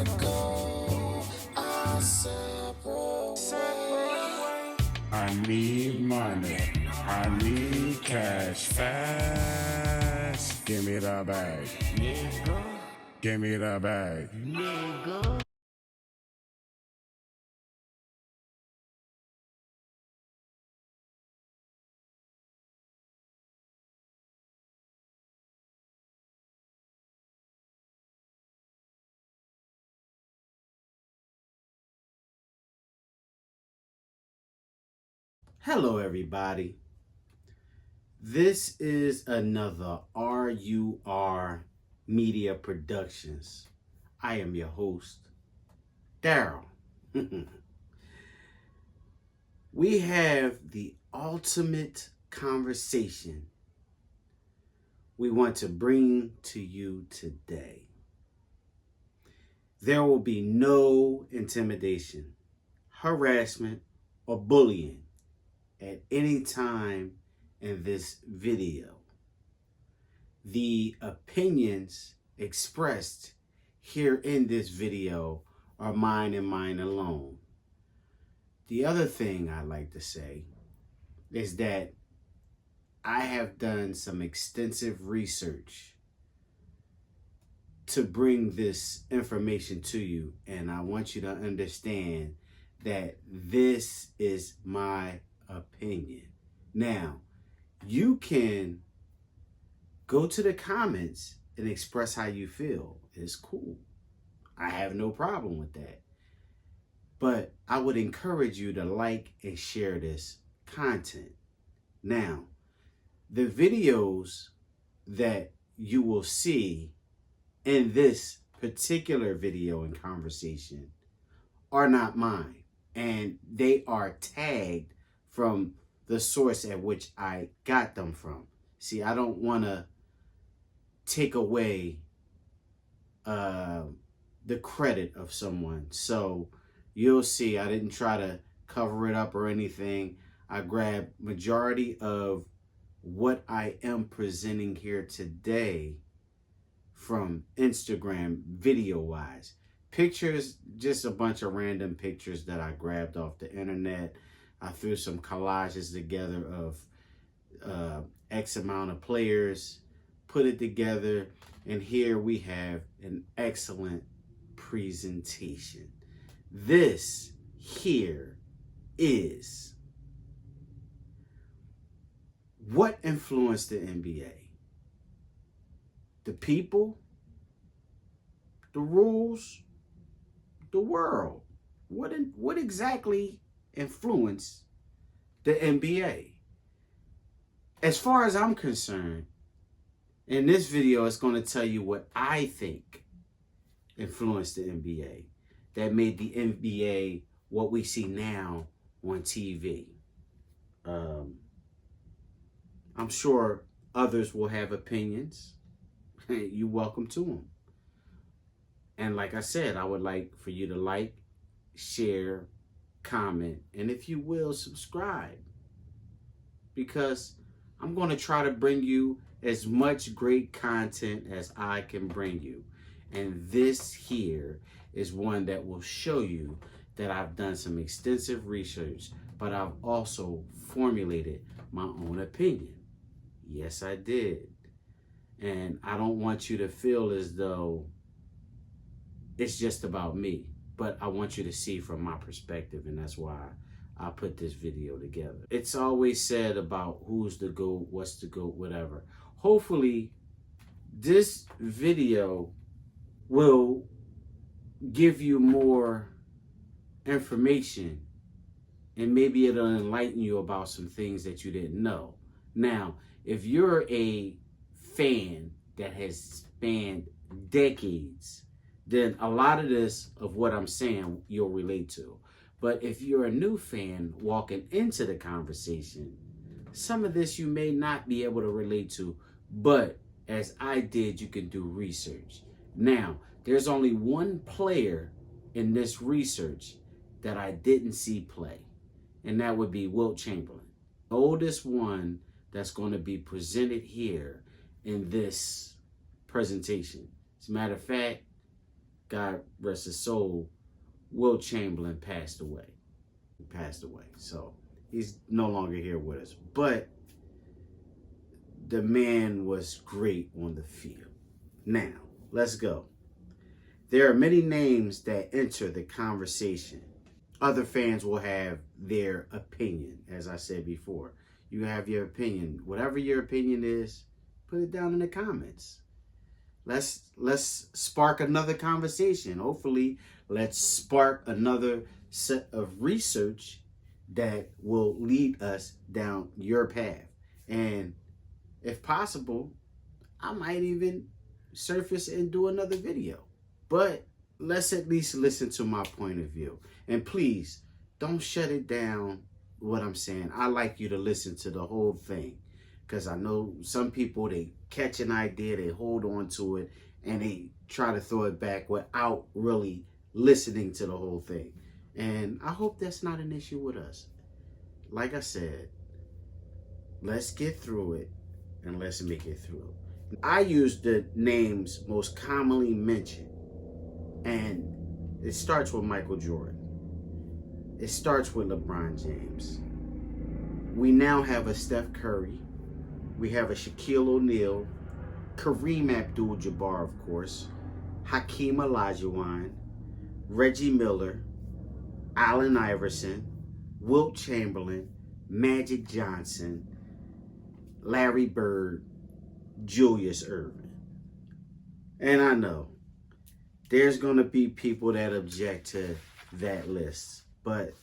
I need money. I need cash fast. Give me the bag. Give me the bag. Hello, everybody. This is another RUR Media Productions. I am your host, Daryl. We have the ultimate conversation we want to bring to you today. There will be no intimidation, harassment, or bullying at any time in this video. The opinions expressed here in this video are mine and mine alone. The other thing I'd like to say is that I have done some extensive research to bring this information to you, and I want you to understand that this is my opinion. Now, you can go to the comments and express how you feel. It's cool. I have no problem with that. But I would encourage you to like and share this content. Now, the videos that you will see in this particular video and conversation are not mine, and they are tagged from the source at which I got them from. See, I don't want to take away the credit of someone. So you'll see I didn't try to cover it up or anything. I grabbed majority of what I am presenting here today from Instagram video-wise. Pictures, just a bunch of random pictures that I grabbed off the internet. I threw some collages together of X amount of players, put it together, and here we have an excellent presentation. This here is what influenced the NBA. The people, the rules, the world. What exactly influenced the NBA? As far as I'm concerned, in this video, it's going to tell you what I think influenced the NBA, that made the NBA what we see now on TV. I'm sure others will have opinions. You're welcome to them. And like I said, I would like for you to like, share, comment, and if you will, subscribe. Because I'm going to try to bring you as much great content as I can bring you. And this here is one that will show you that I've done some extensive research, but I've also formulated my own opinion. Yes, I did. And I don't want you to feel as though it's just about me, but I want you to see from my perspective, and that's why I put this video together. It's always said about who's the GOAT, what's the GOAT, whatever. Hopefully, this video will give you more information, and maybe it'll enlighten you about some things that you didn't know. Now, if you're a fan that has spanned decades, then a lot of this of what I'm saying you'll relate to. But if you're a new fan walking into the conversation, some of this you may not be able to relate to, but as I did, you can do research. Now, there's only one player in this research that I didn't see play, and that would be Wilt Chamberlain, the oldest one that's going to be presented here in this presentation. As a matter of fact, God rest his soul, Wilt Chamberlain passed away. So he's no longer here with us. But the man was great on the field. Now, let's go. There are many names that enter the conversation. Other fans will have their opinion, as I said before. You have your opinion. Whatever your opinion is, put it down in the comments. Let's spark another conversation. Hopefully, let's spark another set of research that will lead us down your path. And if possible, I might even surface and do another video. But let's at least listen to my point of view. And please, don't shut it down what I'm saying. I like you to listen to the whole thing. Because I know some people, they catch an idea, they hold on to it, and they try to throw it back without really listening to the whole thing. And I hope that's not an issue with us. Like I said, let's get through it and let's make it through. I use the names most commonly mentioned. And it starts with Michael Jordan. It starts with LeBron James. We now have a Steph Curry. We have a Shaquille O'Neal, Kareem Abdul-Jabbar, of course, Hakeem Olajuwon, Reggie Miller, Allen Iverson, Wilt Chamberlain, Magic Johnson, Larry Bird, Julius Erving. And I know there's going to be people that object to that list. But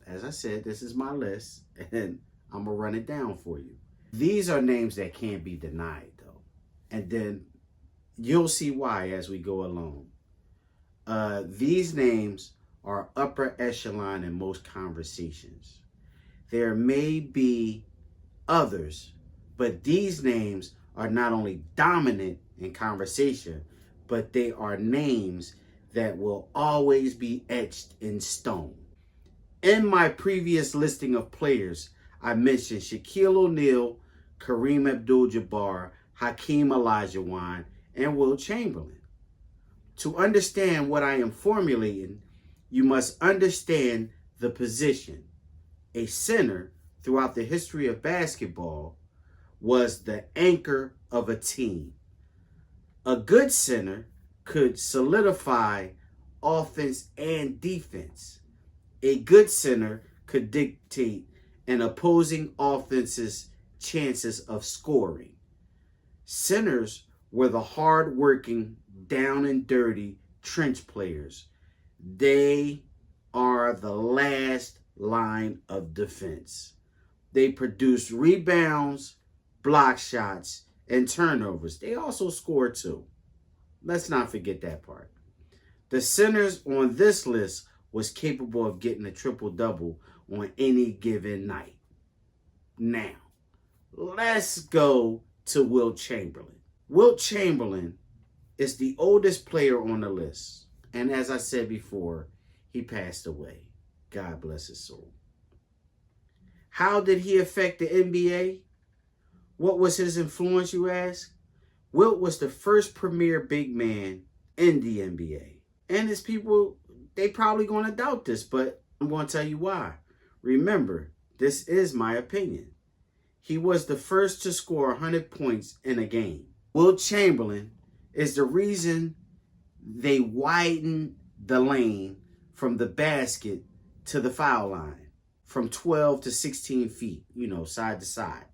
as I said, this is my list, and I'm going to run it down for you. These are names that can't be denied, though. And then you'll see why as we go along. These names are upper echelon in most conversations. There may be others, but these names are not only dominant in conversation, but they are names that will always be etched in stone. In my previous listing of players, I mentioned Shaquille O'Neal, Kareem Abdul-Jabbar, Hakeem Olajuwon, and Wilt Chamberlain. To understand what I am formulating, you must understand the position. A center throughout the history of basketball was the anchor of a team. A good center could solidify offense and defense. A good center could dictate an opposing offense's chances of scoring. Centers were the hard-working, down and dirty trench players. They are the last line of defense. They produce rebounds, block shots, and turnovers. They also score too. Let's not forget that part. The centers on this list was capable of getting a triple-double on any given night. Now, let's go to Wilt Chamberlain. Wilt Chamberlain is the oldest player on the list. And as I said before, he passed away. God bless his soul. How did he affect the NBA? What was his influence, you ask? Wilt was the first premier big man in the NBA. And his people, they probably going to doubt this, but I'm going to tell you why. Remember, this is my opinion. He was the first to score 100 points in a game. Wilt Chamberlain is the reason they widened the lane from the basket to the foul line, from 12 to 16 feet, side to side.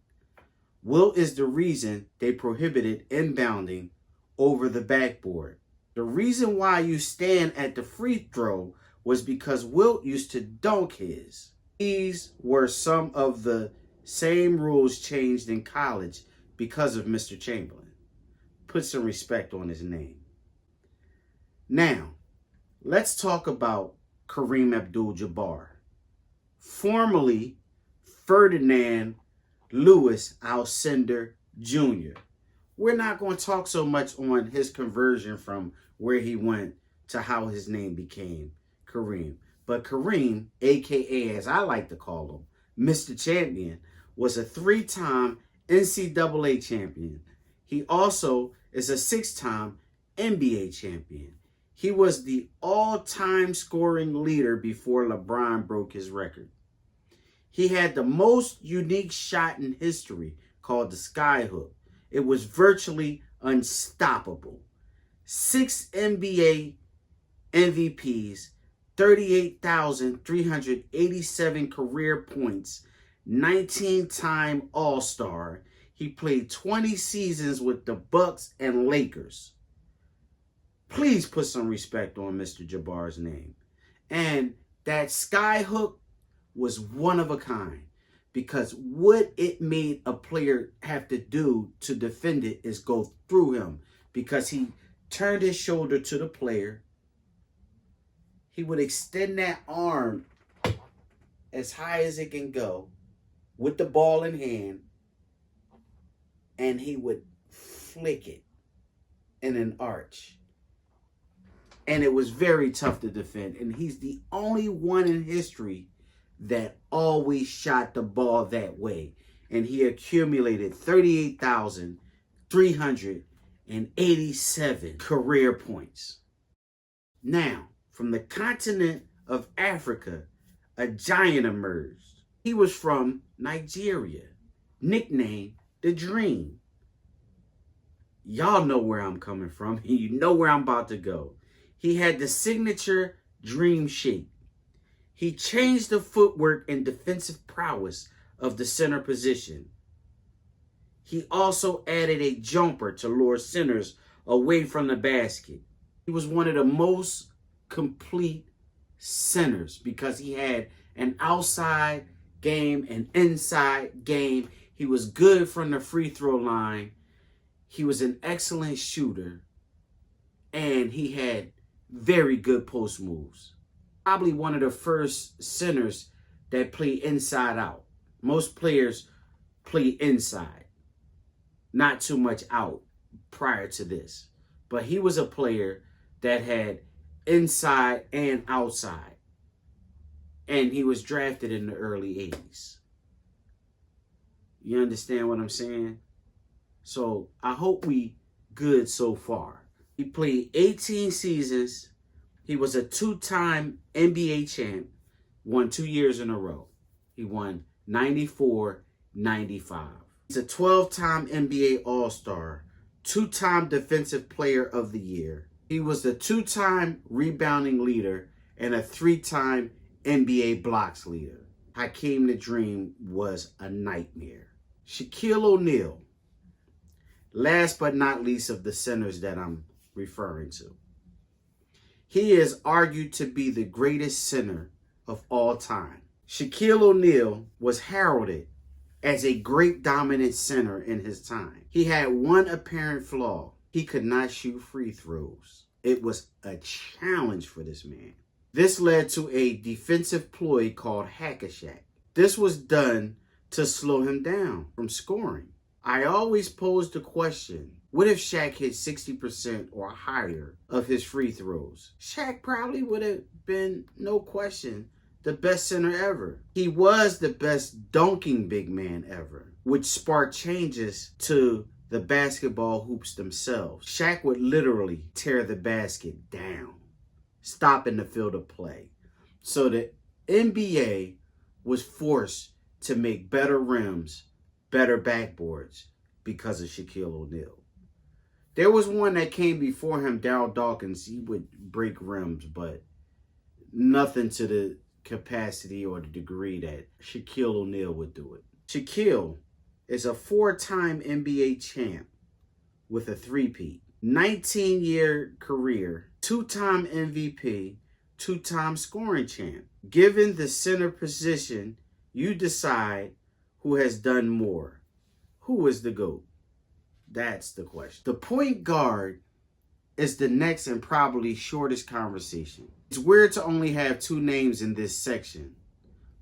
Wilt is the reason they prohibited inbounding over the backboard. The reason why you stand at the free throw was because Wilt used to dunk his. These were some of the same rules changed in college because of Mr. Chamberlain. Put some respect on his name. Now, let's talk about Kareem Abdul-Jabbar, formerly Ferdinand Lewis Alcindor Jr. We're not going to talk so much on his conversion from where he went to how his name became Kareem. But Kareem, a.k.a. as I like to call him, Mr. Champion, was a 3-time NCAA champion. He also is a 6-time NBA champion. He was the all-time scoring leader before LeBron broke his record. He had the most unique shot in history called the skyhook. It was virtually unstoppable. 6 NBA MVPs, 38,387 career points, 19-time All-Star. He played 20 seasons with the Bucks and Lakers. Please put some respect on Mr. Jabbar's name. And that skyhook was one of a kind, because what it made a player have to do to defend it is go through him, because he turned his shoulder to the player. He would extend that arm as high as it can go with the ball in hand, and he would flick it in an arch. And it was very tough to defend. And he's the only one in history that always shot the ball that way. And he accumulated 38,387 career points. Now, from the continent of Africa, a giant emerged. He was from Nigeria, nicknamed the Dream. Y'all know where I'm coming from, and you know where I'm about to go. He had the signature Dream shape. He changed the footwork and defensive prowess of the center position. He also added a jumper to lure centers away from the basket. He was one of the most complete centers because he had an outside game, an inside game. He was good from the free throw line. He was an excellent shooter. And he had very good post moves. Probably one of the first centers that play inside out. Most players play inside, not too much out prior to this. But he was a player that had inside and outside. And he was drafted in the early 80s. You understand what I'm saying? So I hope we good so far. He played 18 seasons. He was a 2-time NBA champ, won 2 years in a row. He won 94, 95. He's a 12-time NBA All-Star, 2-time Defensive Player of the Year. He was the 2-time rebounding leader and a 3-time NBA blocks leader. Hakeem the Dream was a nightmare. Shaquille O'Neal, last but not least of the centers that I'm referring to. He is argued to be the greatest center of all time. Shaquille O'Neal was heralded as a great dominant center in his time. He had one apparent flaw. He could not shoot free throws. It was a challenge for this man. This led to a defensive ploy called Hack-a-Shaq. This was done to slow him down from scoring. I always posed the question, what if Shaq hit 60% or higher of his free throws? Shaq probably would have been, no question, the best center ever. He was the best dunking big man ever, which sparked changes to the basketball hoops themselves. Shaq would literally tear the basket down, stopping the field of play. So the NBA was forced to make better rims, better backboards because of Shaquille O'Neal. There was one that came before him, Darryl Dawkins. He would break rims, but nothing to the capacity or the degree that Shaquille O'Neal would do it. Shaquille is a 4-time NBA champ with a 3-peat, 19-year career, 2-time MVP, 2-time scoring champ. Given the center position, you decide who has done more. Who is the GOAT? That's the question. The point guard is the next and probably shortest conversation. It's weird to only have 2 names in this section,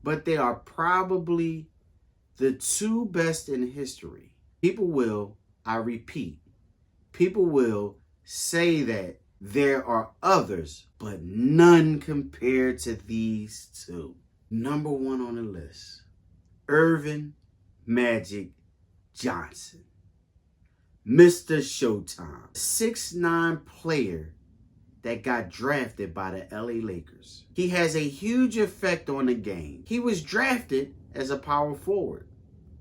but they are probably the 2 best in history. People will, I repeat, people will say that there are others, but none compared to these 2. Number 1 on the list, Earvin Magic Johnson. Mr. Showtime. 6'9" player that got drafted by the LA Lakers. He has a huge effect on the game. He was drafted as a power forward,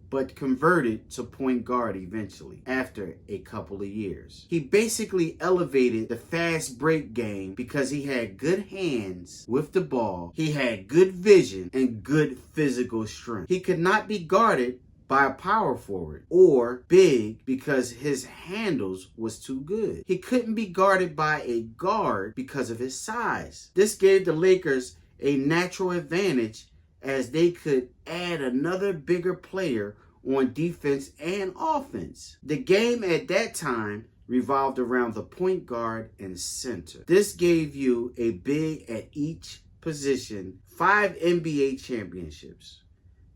but converted to point guard eventually after a couple of years. He basically elevated the fast break game because he had good hands with the ball, he had good vision, and good physical strength. He could not be guarded by a power forward or big because his handles was too good. He couldn't be guarded by a guard because of his size. This gave the Lakers a natural advantage as they could add another bigger player on defense and offense. The game at that time revolved around the point guard and center. This gave you a big at each position, 5 NBA championships,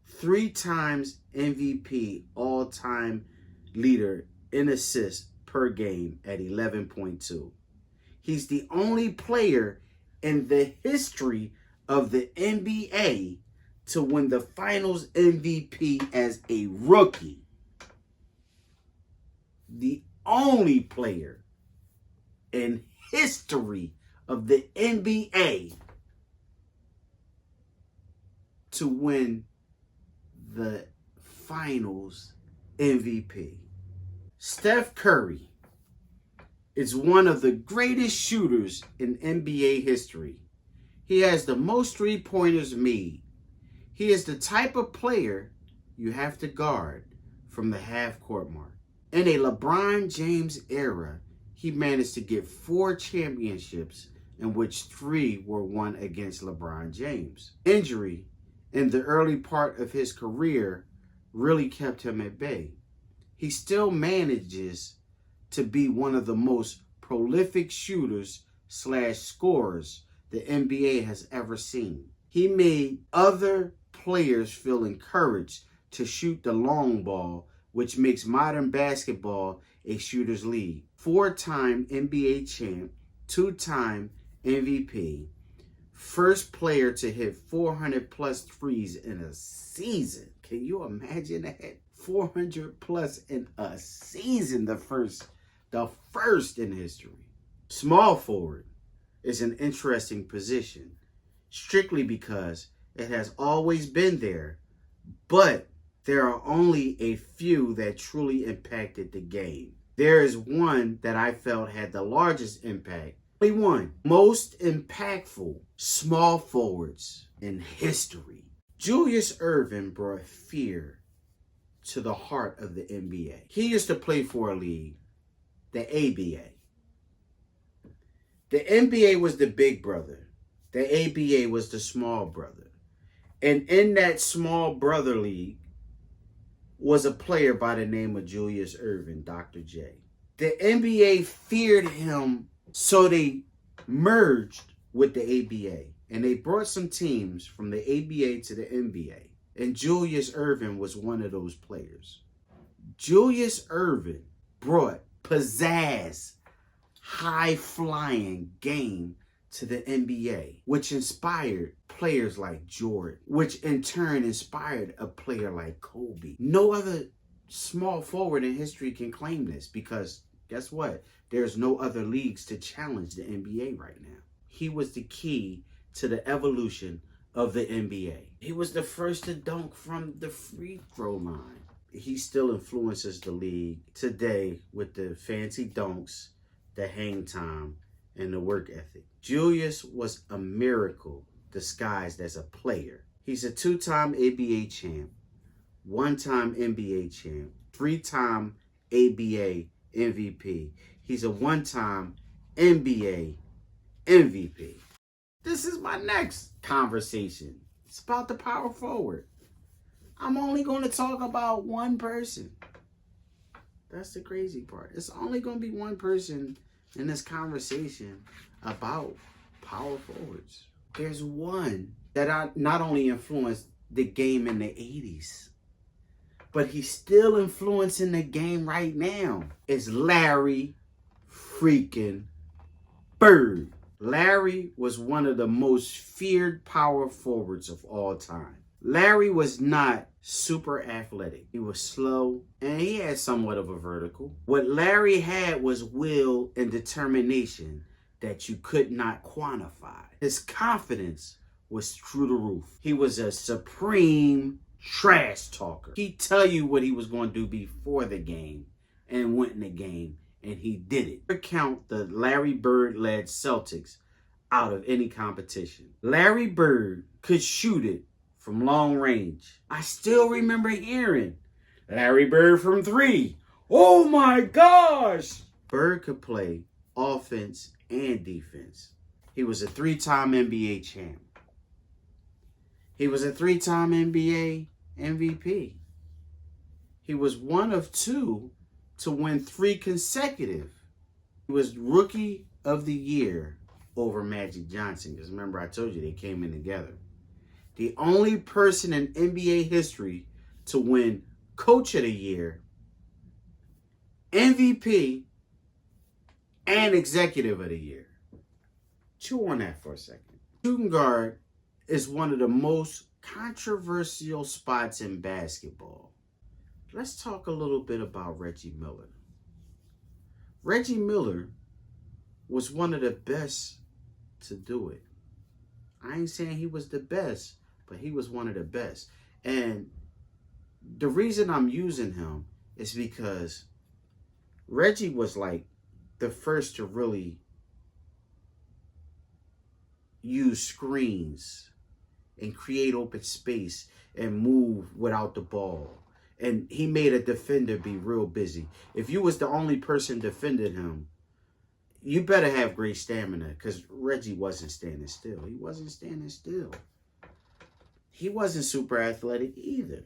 3 times MVP, all-time leader in assists per game at 11.2. He's the only player in the history of the NBA to win the Finals MVP as a rookie. The only player in history of the NBA to win the Finals MVP. Steph Curry is one of the greatest shooters in NBA history. He has the most three-pointers made. He is the type of player you have to guard from the half-court mark. In a LeBron James era, he managed to get 4 championships, in which 3 were won against LeBron James. Injury in the early part of his career really kept him at bay. He still manages to be one of the most prolific shooters / scorers the NBA has ever seen. He made other players feel encouraged to shoot the long ball, which makes modern basketball a shooter's league. 4-time NBA champ, 2-time MVP, first player to hit 400 plus threes in a season. Can you imagine that? 400 plus in a season, the first in history. Small forward is an interesting position, strictly because it has always been there, but there are only a few that truly impacted the game. There is one that I felt had the largest impact. Only one. Most impactful small forwards in history. Julius Erving brought fear to the heart of the NBA. He used to play for a league, the ABA. The NBA was the big brother. The ABA was the small brother. And in that small brother league was a player by the name of Julius Erving, Dr. J. The NBA feared him, so they merged with the ABA. And they brought some teams from the ABA to the NBA. And Julius Erving was one of those players. Julius Erving brought pizzazz, high-flying game to the NBA, which inspired players like Jordan, which in turn inspired a player like Kobe. No other small forward in history can claim this because guess what? There's no other leagues to challenge the NBA right now. He was the key to the evolution of the NBA. He was the first to dunk from the free throw line. He still influences the league today with the fancy dunks, the hang time, and the work ethic. Julius was a miracle disguised as a player. He's a 2-time ABA champ, 1-time NBA champ, 3-time ABA MVP. He's a 1-time NBA MVP. This is my next conversation. It's about the power forward. I'm only going to talk about one person. That's the crazy part. It's only going to be one person in this conversation about power forwards. There's one that not only influenced the game in the 80s, but he's still influencing the game right now. It's Larry freaking Bird. Larry was one of the most feared power forwards of all time. Larry was not super athletic. He was slow, and he had somewhat of a vertical. What Larry had was will and determination. that you could not quantify. His confidence was through the roof. He was a supreme trash talker. He'd tell you what he was going to do before the game and went in the game, and he did it. Count the Larry Bird-led Celtics out of any competition. Larry Bird could shoot it from long range. I still remember hearing Larry Bird from 3. Oh my gosh! Bird could play offense and defense. He was a 3-time NBA champ. He was a 3-time NBA MVP. He was one of 2 to win 3 consecutive. He was Rookie of the Year over Magic Johnson, because remember I told you they came in together. The only person in NBA history to win Coach of the Year, MVP, and Executive of the Year. Chew on that for a second. Shooting guard is one of the most controversial spots in basketball. Let's talk a little bit about Reggie Miller. Reggie Miller was one of the best to do it. I ain't saying he was the best, but he was one of the best. And the reason I'm using him is because Reggie was like the first to really use screens and create open space and move without the ball. And he made a defender be real busy. If you was the only person defending him, you better have great stamina, because Reggie wasn't standing still. He wasn't standing still. He wasn't super athletic either.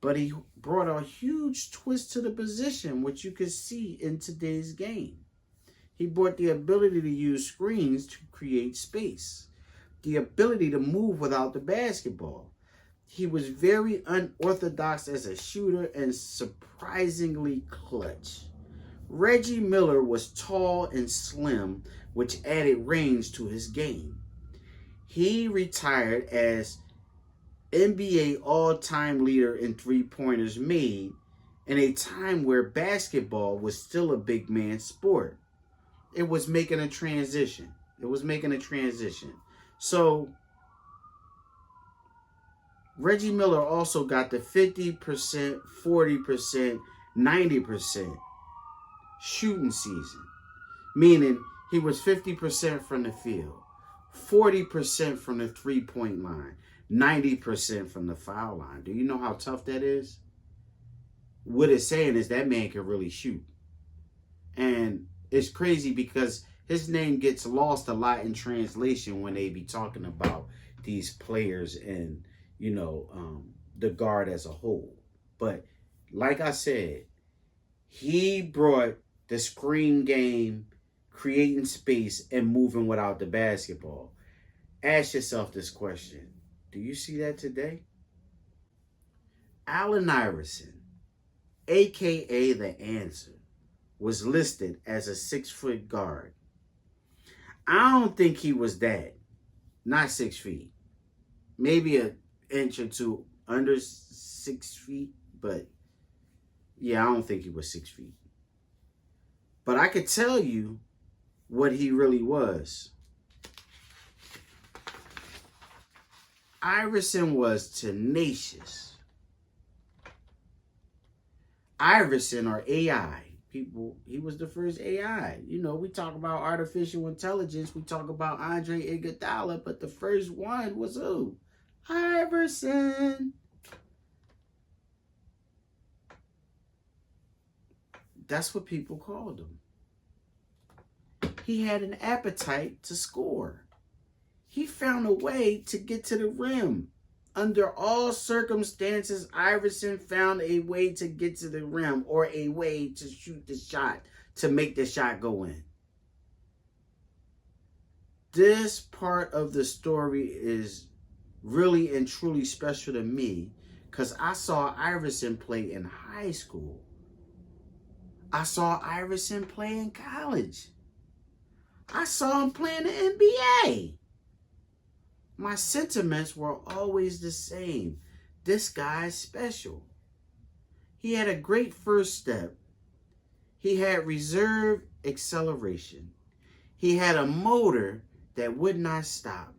But he brought a huge twist to the position, which you could see in today's game. He brought the ability to use screens to create space, the ability to move without the basketball. He was very unorthodox as a shooter and surprisingly clutch. Reggie Miller was tall and slim, which added range to his game. He retired as NBA all-time leader in three-pointers made in a time where basketball was still a big man sport. It was making a transition. So Reggie Miller also got the 50%, 40%, 90% shooting season, meaning he was 50% from the field, 40% from the three-point line, 90% from the foul line. Do you know how tough that is? What it's saying is that man can really shoot. And it's crazy because his name gets lost a lot in translation when they be talking about these players and, the guard as a whole. But like I said, he brought the screen game, creating space, and moving without the basketball. Ask yourself this question. Do you see that today? Allen Iverson, a.k.a. The Answer, was listed as a 6-foot guard. I don't think he was that. Not 6 feet. Maybe an inch or two under 6 feet, but yeah, I don't think he was 6 feet. But I could tell you what he really was. Iverson was tenacious. Iverson, or AI, people, he was the first AI. We talk about artificial intelligence. We talk about Andre Iguodala, but the first one was who? Iverson. That's what people called him. He had an appetite to score. He found a way to get to the rim. Under all circumstances, Iverson found a way to get to the rim, or a way to shoot the shot, to make the shot go in. This part of the story is really and truly special to me because I saw Iverson play in high school. I saw Iverson play in college. I saw him play in the NBA. My sentiments were always the same. This guy's special. He had a great first step. He had reserve acceleration. He had a motor that would not stop.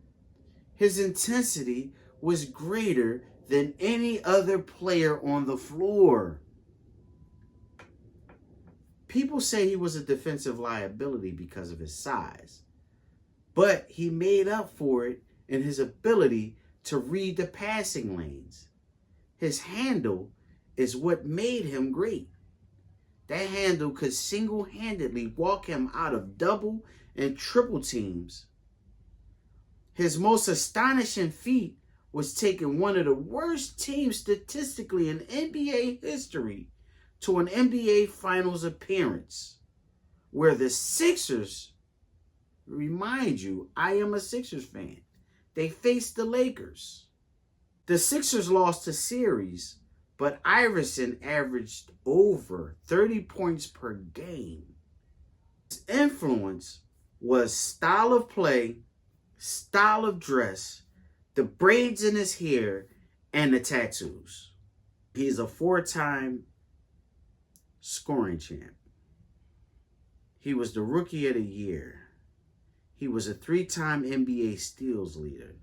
His intensity was greater than any other player on the floor. People say he was a defensive liability because of his size, but he made up for it in his ability to read the passing lanes. His handle is what made him great. That handle could single-handedly walk him out of double and triple teams. His most astonishing feat was taking one of the worst teams statistically in NBA history to an NBA Finals appearance, where the Sixers, remind you, I am a Sixers fan, they faced the Lakers. The Sixers lost the series, but Iverson averaged over 30 points per game. His influence was style of play, style of dress, the braids in his hair, and the tattoos. He's a 4-time scoring champ. He was the Rookie of the Year. He was a 3-time NBA steals leader.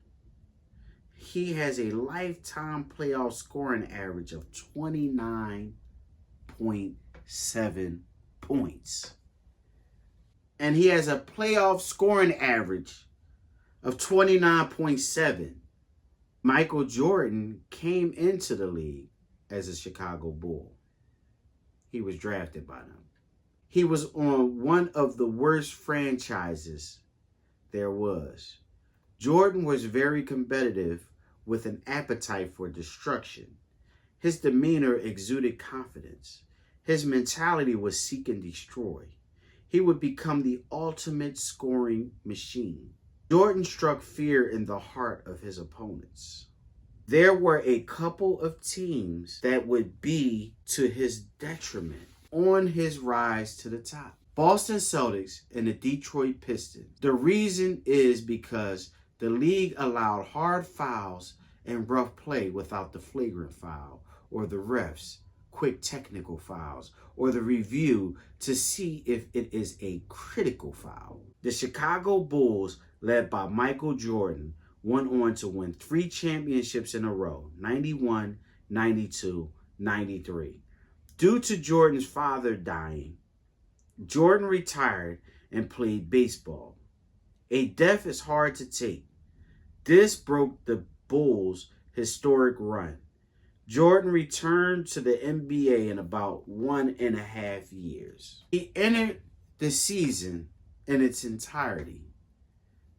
He has a lifetime playoff scoring average of 29.7 points. And he has a playoff scoring average of 29.7. Michael Jordan came into the league as a Chicago Bull. He was drafted by them. He was on one of the worst franchises there was. Jordan was very competitive with an appetite for destruction. His demeanor exuded confidence. His mentality was seek and destroy. He would become the ultimate scoring machine. Jordan struck fear in the heart of his opponents. There were a couple of teams that would be to his detriment on his rise to the top. Boston Celtics and the Detroit Pistons. The reason is because the league allowed hard fouls and rough play without the flagrant foul, or the refs quick technical fouls, or the review to see if it is a critical foul. The Chicago Bulls, led by Michael Jordan, went on to win 3 championships in a row, 91, 92, 93. Due to Jordan's father dying, Jordan retired and played baseball. A death is hard to take. This broke the Bulls' historic run. Jordan returned to the NBA in about 1.5 years. He entered the season in its entirety.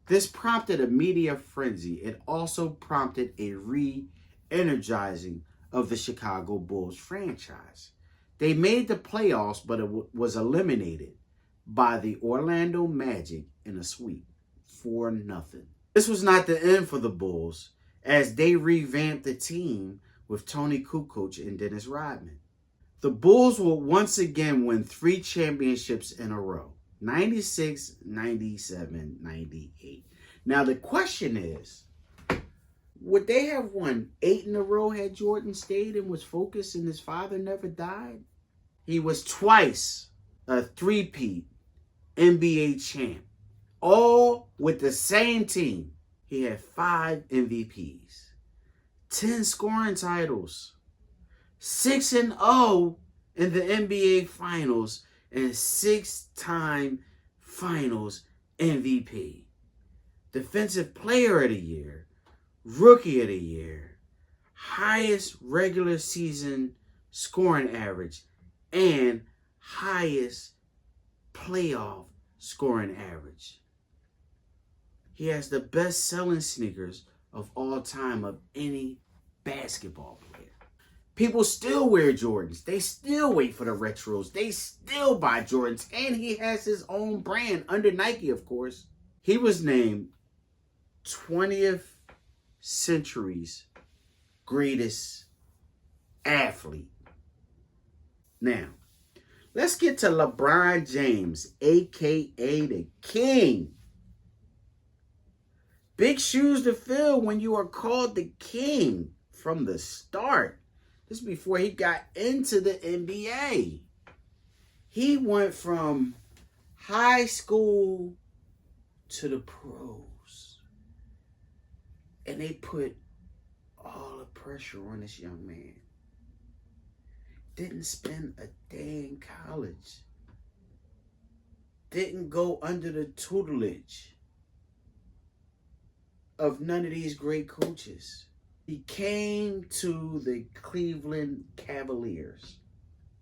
This prompted a media frenzy. It also prompted a re-energizing of the Chicago Bulls franchise. They made the playoffs, but it was eliminated by the Orlando Magic in a sweep, 4-0. This was not the end for the Bulls, as they revamped the team with Tony Kukoc and Dennis Rodman. The Bulls will once again win 3 championships in a row, 96, 97, 98. Now the question is, would they have won 8 in a row had Jordan stayed and was focused and his father never died? He was twice a 3-peat NBA champ, all with the same team. He had 5 MVPs, 10 scoring titles, 6-0 in the NBA Finals, and 6-time Finals MVP. Defensive Player of the Year, Rookie of the Year, highest regular season scoring average, and highest playoff scoring average. He has the best-selling sneakers of all time of any basketball player. People still wear Jordans. They still wait for the retros. They still buy Jordans. And he has his own brand under Nike, of course. He was named 20th century's greatest athlete. Now, let's get to LeBron James, a.k.a. the King. Big shoes to fill when you are called the King from the start. This is before he got into the NBA. He went from high school to the pros. And they put all the pressure on this young man. Didn't spend a day in college. Didn't go under the tutelage of none of these great coaches. He came to the Cleveland Cavaliers.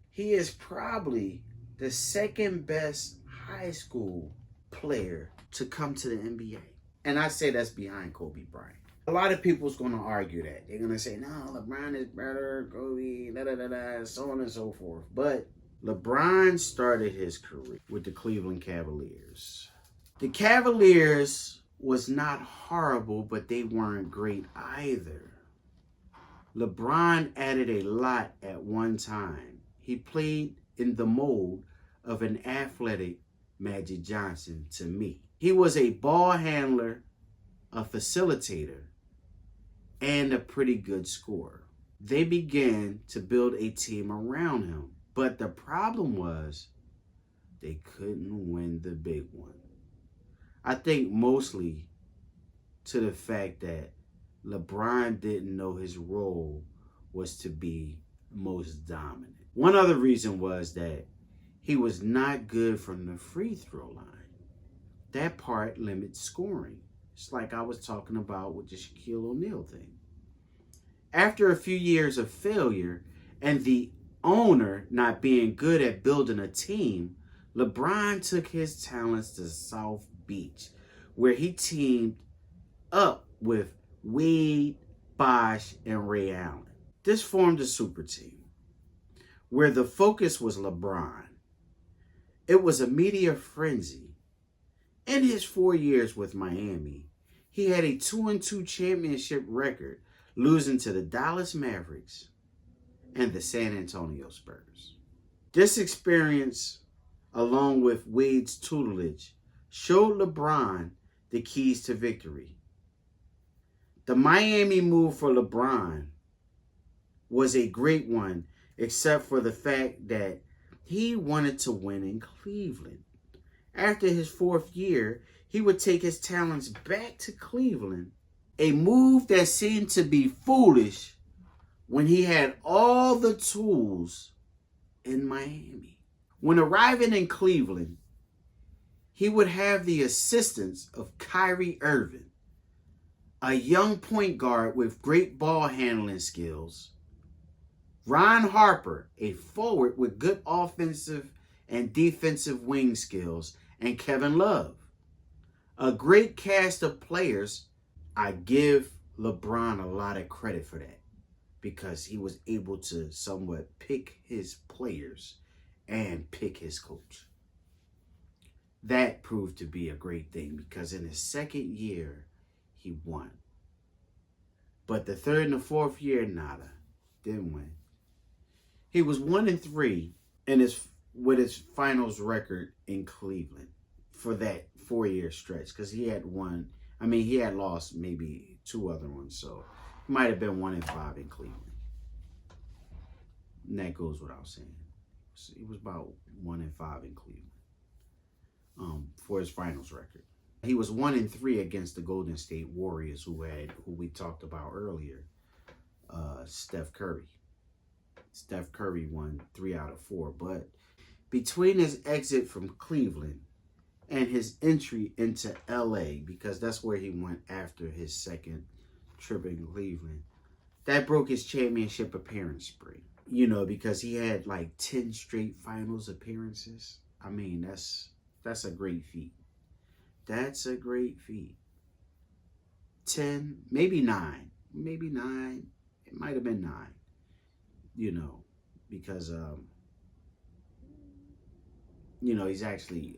He is probably the second best high school player to come to the NBA. And I say that's behind Kobe Bryant. A lot of people's going to argue that. They're going to say, no, LeBron is better, Kobe, so on and so forth. But LeBron started his career with the Cleveland Cavaliers. The Cavaliers was not horrible, but they weren't great either. LeBron added a lot at one time. He played in the mold of an athletic Magic Johnson to me. He was a ball handler, a facilitator, and a pretty good scorer. They began to build a team around him, but the problem was they couldn't win the big one. I think mostly to the fact that LeBron didn't know his role was to be most dominant. One other reason was that he was not good from the free throw line. That part limits scoring. It's like I was talking about with the Shaquille O'Neal thing. After a few years of failure and the owner not being good at building a team, LeBron took his talents to South Beach, where he teamed up with Wade, Bosh, and Ray Allen. This formed a super team, where the focus was LeBron. It was a media frenzy. In his 4 years with Miami, he had a 2-2 championship record, losing to the Dallas Mavericks and the San Antonio Spurs. This experience, along with Wade's tutelage, showed LeBron the keys to victory. The Miami move for LeBron was a great one, except for the fact that he wanted to win in Cleveland. After his 4th year, he would take his talents back to Cleveland, a move that seemed to be foolish when he had all the tools in Miami. When arriving in Cleveland, he would have the assistance of Kyrie Irving, a young point guard with great ball handling skills, Ron Harper, a forward with good offensive and defensive wing skills, and Kevin Love, a great cast of players. I give LeBron a lot of credit for that because he was able to somewhat pick his players and pick his coach. That proved to be a great thing because in his 2nd year, he won. But the 3rd and the 4th year, nada. Didn't win. He was 1-3 with his finals record in Cleveland for that 4-year stretch because he had lost maybe 2 other ones, so he might have been 1-5 in Cleveland. And that goes without saying. He was about 1-5 in Cleveland for his finals record. He was 1-3 against the Golden State Warriors, who we talked about earlier, Steph Curry. Steph Curry won 3 out of 4, but between his exit from Cleveland and his entry into LA, because that's where he went after his 2nd trip in Cleveland, that broke his championship appearance spree. Because he had like 10 straight finals appearances. I mean, that's a great feat. That's a great feat. 10, maybe 9. Maybe 9. It might have been 9. Because he's actually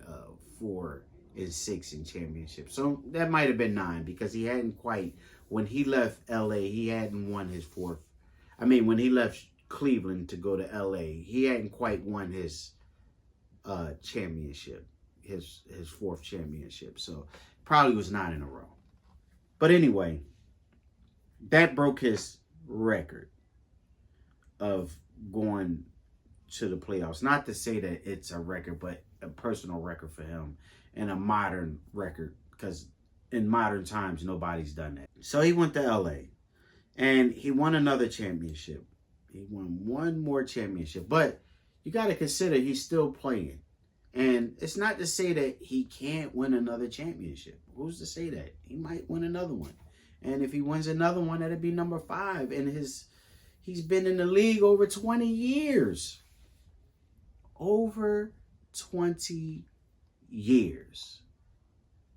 4-6 in championships. So that might have been 9 because he hadn't quite, when he left LA, he hadn't won his 4th. When he left Cleveland to go to LA, he hadn't quite won his championship, his 4th championship. So probably was 9 in a row. But anyway, that broke his record of going to the playoffs. Not to say that it's a record, but a personal record for him and a modern record because in modern times, nobody's done that. So he went to LA and he won another championship. He won one more championship, but you got to consider he's still playing. And it's not to say that he can't win another championship. Who's to say that? He might win another one. And if he wins another one, that'd be number 5. And he's been in the league over 20 years. Over 20 years.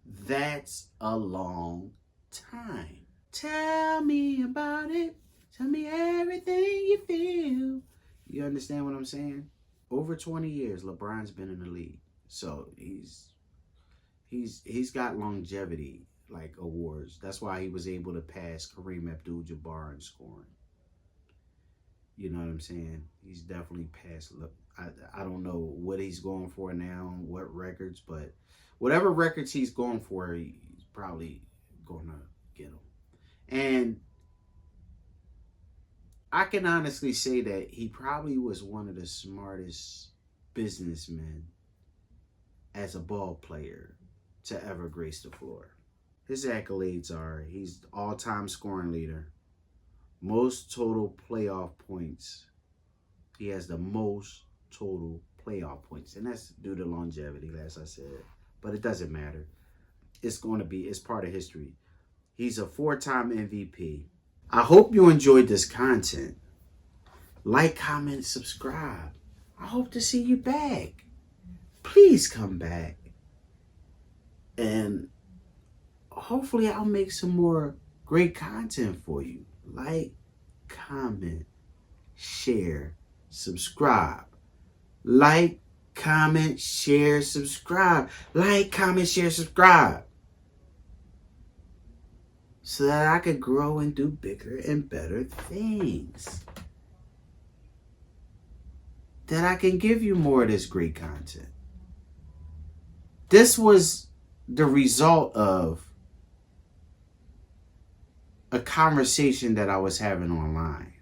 That's a long time. Tell me about it. Tell me everything you feel. You understand what I'm saying? Over 20 years, LeBron's been in the league. So he's got longevity, like awards. That's why he was able to pass Kareem Abdul-Jabbar in scoring. You know what I'm saying? He's definitely passed. Look, I don't know what he's going for now, what records, but whatever records he's going for, he's probably going to get them. And I can honestly say that he probably was one of the smartest businessmen as a ball player to ever grace the floor. His accolades are he's the all-time scoring leader, most total playoff points. He has the most total playoff points, and that's due to longevity, as I said. But it doesn't matter. It's part of history. He's a 4-time MVP. I hope you enjoyed this content. Like, comment, subscribe. I hope to see you back. Please come back. And hopefully I'll make some more great content for you. Like, comment, share, subscribe. Like, comment, share, subscribe. Like, comment, share, subscribe. So that I could grow and do bigger and better things. That I can give you more of this great content. This was the result of a conversation that I was having online.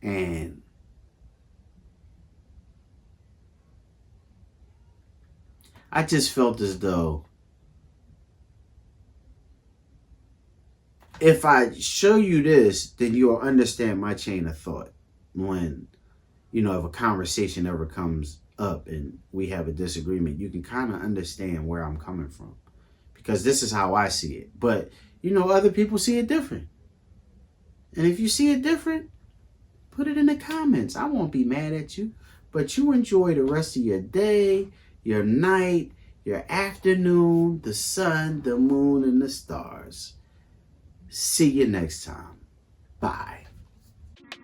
And I just felt as though if I show you this, then you'll understand my chain of thought when, if a conversation ever comes up and we have a disagreement, you can kind of understand where I'm coming from because this is how I see it. But, other people see it different. And if you see it different, put it in the comments. I won't be mad at you, but you enjoy the rest of your day, your night, your afternoon, the sun, the moon, and the stars. See you next time. Bye.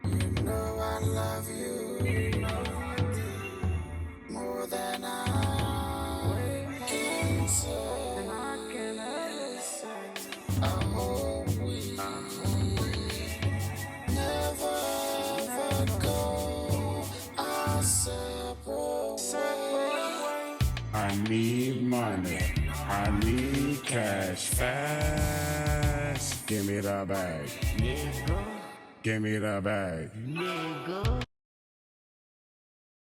You know I love you more than I can say. I hope we never ever go our separate ways. I need money. I need cash fast. Give me the bag. Nigga. Give me the bag. Nigga.